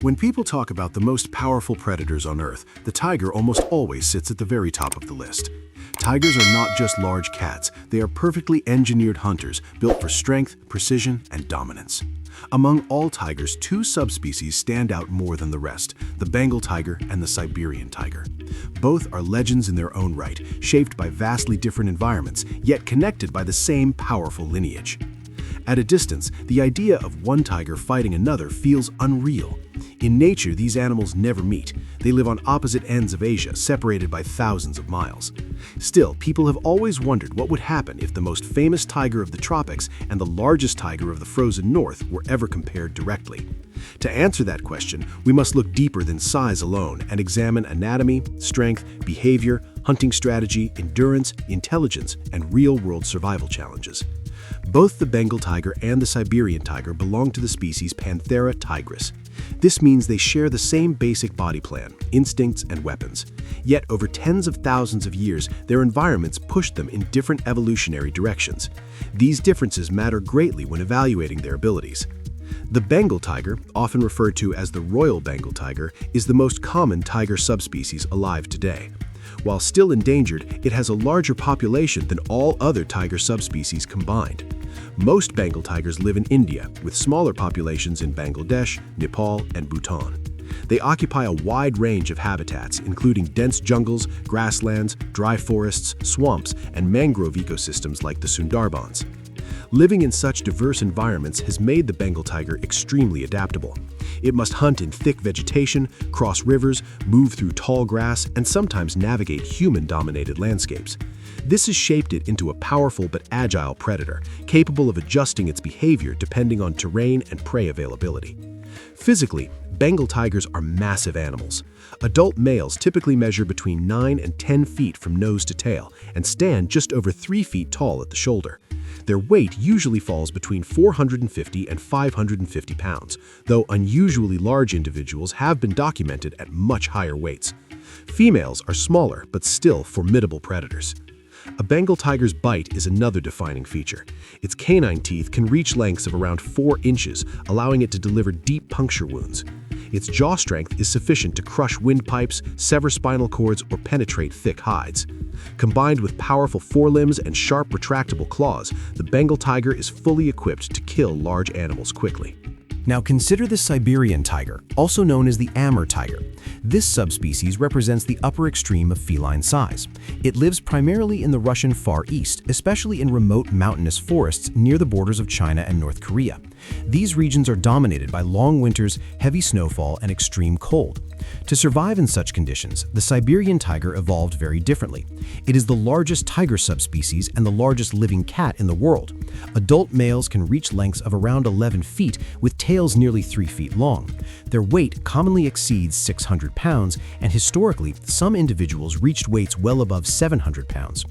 When people talk about the most powerful predators on Earth, the tiger almost always sits at the very top of the list. Tigers are not just large cats, they are perfectly engineered hunters built for strength, precision, and dominance. Among all tigers, two subspecies stand out more than the rest, the Bengal tiger and the Siberian tiger. Both are legends in their own right, shaped by vastly different environments, yet connected by the same powerful lineage. At a distance, the idea of one tiger fighting another feels unreal. In nature, these animals never meet. They live on opposite ends of Asia, separated by thousands of miles. Still, people have always wondered what would happen if the most famous tiger of the tropics and the largest tiger of the frozen north were ever compared directly. To answer that question, we must look deeper than size alone and examine anatomy, strength, behavior, hunting strategy, endurance, intelligence, and real-world survival challenges. Both the Bengal tiger and the Siberian tiger belong to the species Panthera tigris. This means they share the same basic body plan, instincts, and weapons. Yet, over tens of thousands of years, their environments pushed them in different evolutionary directions. These differences matter greatly when evaluating their abilities. The Bengal tiger, often referred to as the Royal Bengal tiger, is the most common tiger subspecies alive today. While still endangered, it has a larger population than all other tiger subspecies combined. Most Bengal tigers live in India, with smaller populations in Bangladesh, Nepal, and Bhutan. They occupy a wide range of habitats, including dense jungles, grasslands, dry forests, swamps, and mangrove ecosystems like the Sundarbans. Living in such diverse environments has made the Bengal tiger extremely adaptable. It must hunt in thick vegetation, cross rivers, move through tall grass, and sometimes navigate human-dominated landscapes. This has shaped it into a powerful but agile predator, capable of adjusting its behavior depending on terrain and prey availability. Physically, Bengal tigers are massive animals. Adult males typically measure between 9 and 10 feet from nose to tail and stand just over 3 feet tall at the shoulder. Their weight usually falls between 450 and 550 pounds, though unusually large individuals have been documented at much higher weights. Females are smaller but still formidable predators. A Bengal tiger's bite is another defining feature. Its canine teeth can reach lengths of around 4 inches, allowing it to deliver deep puncture wounds. Its jaw strength is sufficient to crush windpipes, sever spinal cords, or penetrate thick hides. Combined with powerful forelimbs and sharp retractable claws, the Bengal tiger is fully equipped to kill large animals quickly. Now consider the Siberian tiger, also known as the Amur tiger. This subspecies represents the upper extreme of feline size. It lives primarily in the Russian Far East, especially in remote mountainous forests near the borders of China and North Korea. These regions are dominated by long winters, heavy snowfall, and extreme cold. To survive in such conditions, the Siberian tiger evolved very differently. It is the largest tiger subspecies and the largest living cat in the world. Adult males can reach lengths of around 11 feet, with tails nearly 3 feet long. Their weight commonly exceeds 600 pounds, and historically, some individuals reached weights well above 700 pounds.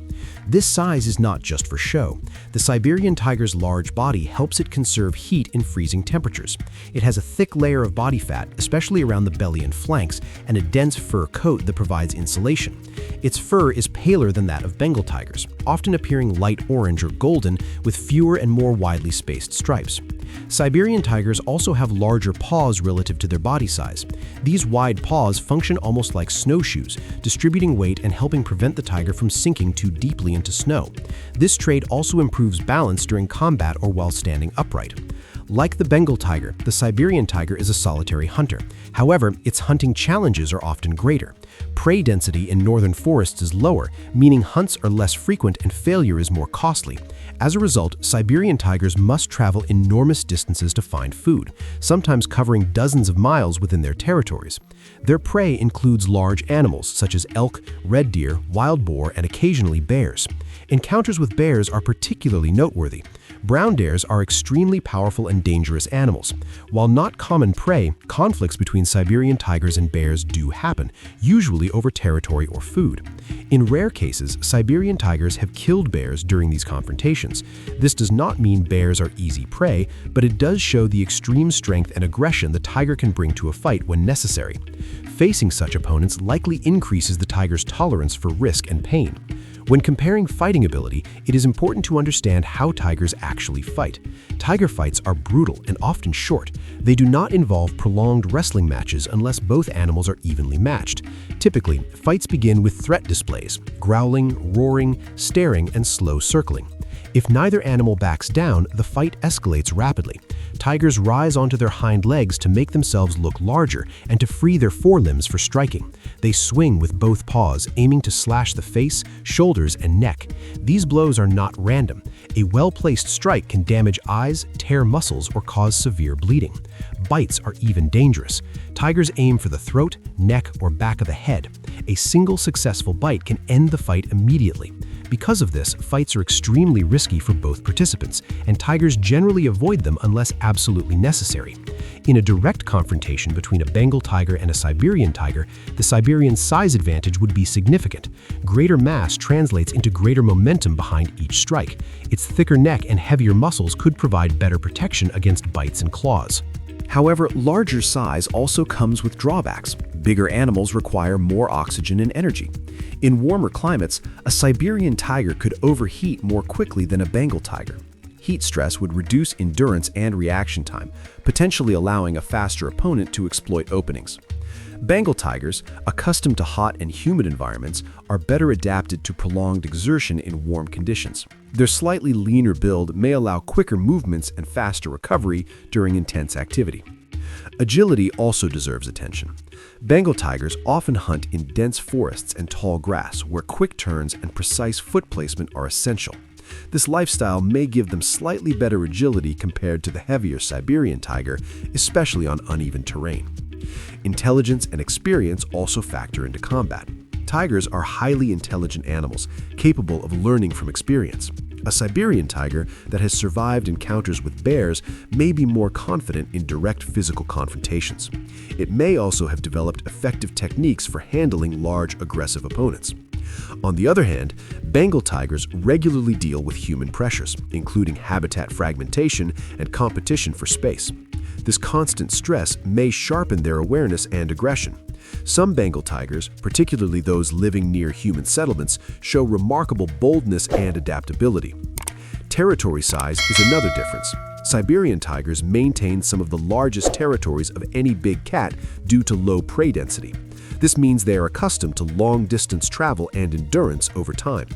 This size is not just for show. The Siberian tiger's large body helps it conserve heat in freezing temperatures. It has a thick layer of body fat, especially around the belly and flanks, and a dense fur coat that provides insulation. Its fur is paler than that of Bengal tigers, often appearing light orange or golden with fewer and more widely spaced stripes. Siberian tigers also have larger paws relative to their body size. These wide paws function almost like snowshoes, distributing weight and helping prevent the tiger from sinking too deeply into snow. This trait also improves balance during combat or while standing upright. Like the Bengal tiger, the Siberian tiger is a solitary hunter. However, its hunting challenges are often greater. Prey density in northern forests is lower, meaning hunts are less frequent and failure is more costly. As a result, Siberian tigers must travel enormous distances to find food, sometimes covering dozens of miles within their territories. Their prey includes large animals such as elk, red deer, wild boar, and occasionally bears. Encounters with bears are particularly noteworthy. Brown bears are extremely powerful and dangerous animals. While not common prey, conflicts between Siberian tigers and bears do happen, usually over territory or food. In rare cases, Siberian tigers have killed bears during these confrontations. This does not mean bears are easy prey, but it does show the extreme strength and aggression the tiger can bring to a fight when necessary. Facing such opponents likely increases the tiger's tolerance for risk and pain. When comparing fighting ability, it is important to understand how tigers actually fight. Tiger fights are brutal and often short. They do not involve prolonged wrestling matches unless both animals are evenly matched. Typically, fights begin with threat displays: growling, roaring, staring, and slow circling. If neither animal backs down, the fight escalates rapidly. Tigers rise onto their hind legs to make themselves look larger and to free their forelimbs for striking. They swing with both paws, aiming to slash the face, shoulders, and neck. These blows are not random. A well-placed strike can damage eyes, tear muscles, or cause severe bleeding. Bites are even dangerous. Tigers aim for the throat, neck, or back of the head. A single successful bite can end the fight immediately. Because of this, fights are extremely risky for both participants, and tigers generally avoid them unless absolutely necessary. In a direct confrontation between a Bengal tiger and a Siberian tiger, the Siberian's size advantage would be significant. Greater mass translates into greater momentum behind each strike. Its thicker neck and heavier muscles could provide better protection against bites and claws. However, larger size also comes with drawbacks. Bigger animals require more oxygen and energy. In warmer climates, a Siberian tiger could overheat more quickly than a Bengal tiger. Heat stress would reduce endurance and reaction time, potentially allowing a faster opponent to exploit openings. Bengal tigers, accustomed to hot and humid environments, are better adapted to prolonged exertion in warm conditions. Their slightly leaner build may allow quicker movements and faster recovery during intense activity. Agility also deserves attention. Bengal tigers often hunt in dense forests and tall grass, where quick turns and precise foot placement are essential. This lifestyle may give them slightly better agility compared to the heavier Siberian tiger, especially on uneven terrain. Intelligence and experience also factor into combat. Tigers are highly intelligent animals, capable of learning from experience. A Siberian tiger that has survived encounters with bears may be more confident in direct physical confrontations. It may also have developed effective techniques for handling large, aggressive opponents. On the other hand, Bengal tigers regularly deal with human pressures, including habitat fragmentation and competition for space. This constant stress may sharpen their awareness and aggression. Some Bengal tigers, particularly those living near human settlements, show remarkable boldness and adaptability. Territory size is another difference. Siberian tigers maintain some of the largest territories of any big cat due to low prey density. This means they are accustomed to long-distance travel and endurance over time.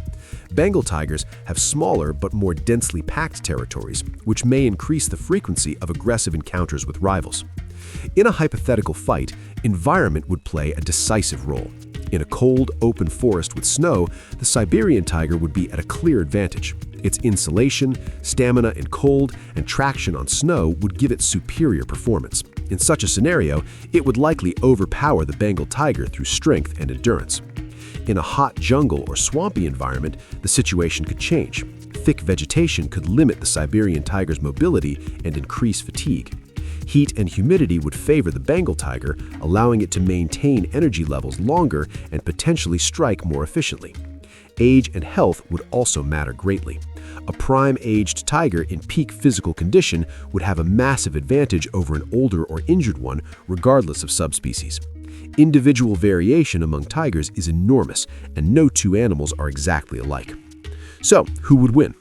Bengal tigers have smaller but more densely packed territories, which may increase the frequency of aggressive encounters with rivals. In a hypothetical fight, environment would play a decisive role. In a cold, open forest with snow, the Siberian tiger would be at a clear advantage. Its insulation, stamina in cold, and traction on snow would give it superior performance. In such a scenario, it would likely overpower the Bengal tiger through strength and endurance. In a hot jungle or swampy environment, the situation could change. Thick vegetation could limit the Siberian tiger's mobility and increase fatigue. Heat and humidity would favor the Bengal tiger, allowing it to maintain energy levels longer and potentially strike more efficiently. Age and health would also matter greatly. A prime-aged tiger in peak physical condition would have a massive advantage over an older or injured one, regardless of subspecies. Individual variation among tigers is enormous, and no two animals are exactly alike. So, who would win?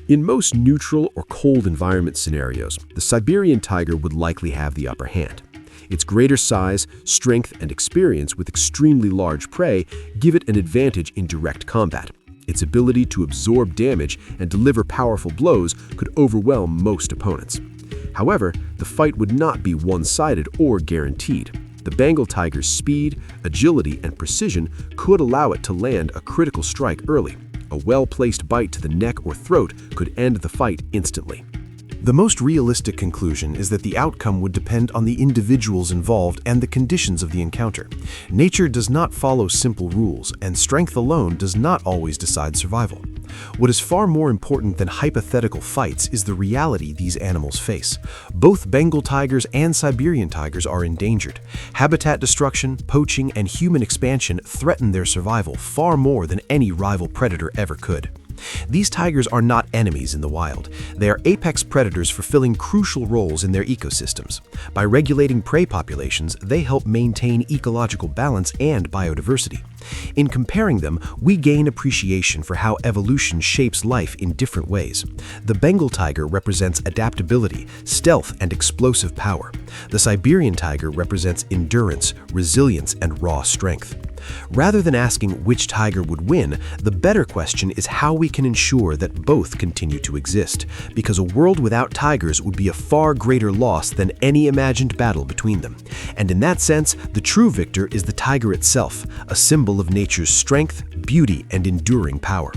In most neutral or cold environment scenarios, the Siberian tiger would likely have the upper hand. Its greater size, strength, and experience with extremely large prey give it an advantage in direct combat. Its ability to absorb damage and deliver powerful blows could overwhelm most opponents. However, the fight would not be one-sided or guaranteed. The Bengal tiger's speed, agility, and precision could allow it to land a critical strike early. A well-placed bite to the neck or throat could end the fight instantly. The most realistic conclusion is that the outcome would depend on the individuals involved and the conditions of the encounter. Nature does not follow simple rules, and strength alone does not always decide survival. What is far more important than hypothetical fights is the reality these animals face. Both Bengal tigers and Siberian tigers are endangered. Habitat destruction, poaching, and human expansion threaten their survival far more than any rival predator ever could. These tigers are not not enemies in the wild. They are apex predators fulfilling crucial roles in their ecosystems. By regulating prey populations, they help maintain ecological balance and biodiversity. In comparing them, we gain appreciation for how evolution shapes life in different ways. The Bengal tiger represents adaptability, stealth, and explosive power. The Siberian tiger represents endurance, resilience, and raw strength. Rather than asking which tiger would win, the better question is how we can ensure that both continue to exist, because a world without tigers would be a far greater loss than any imagined battle between them. And in that sense, the true victor is the tiger itself, a symbol of nature's strength, beauty, and enduring power.